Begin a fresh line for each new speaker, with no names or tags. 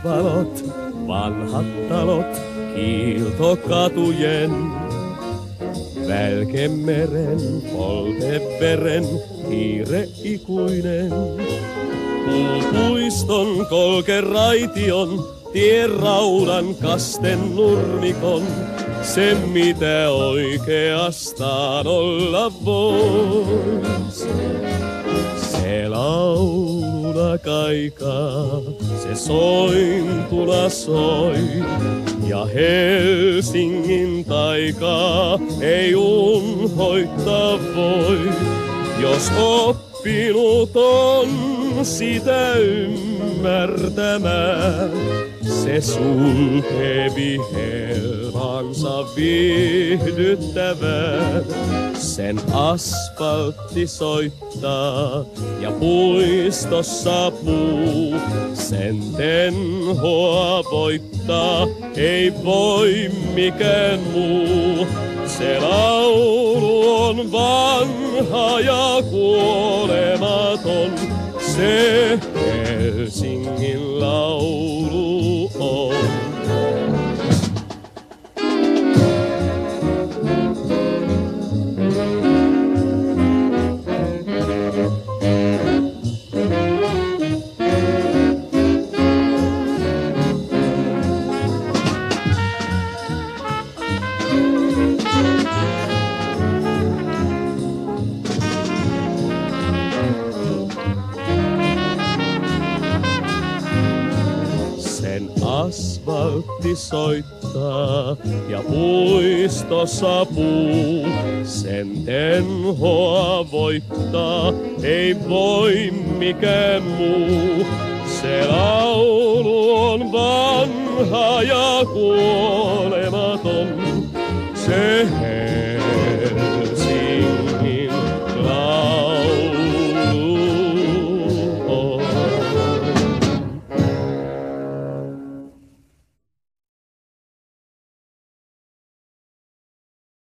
Perusvalot, vanhat talot, kiiltokatujen. Välkemeren, polteveren, kiire ikuinen. Puiston kolkeraition, tien raudan kasten nurmikon. Se mitä oikeastaan olla vois. Se lauluna kaikaa, se sointuna soi. Ja Helsingin taikaa ei unhoittaa voi. Jos oppinut on sitä ymmärtämään, se sulkee vihelmansa viihdyttävään. Sen asfaltti soittaa ja puistossa puu. Sen tenhoa voittaa, ei voi mikään muu. Se laulu on vanha ja kuolematon. Se Helsingin laulu on. Asfaltti soittaa ja puistossa puu. Sen tenhoa voittaa, ei voi mikään muu. Se laulu on vanha ja kuolematon. Se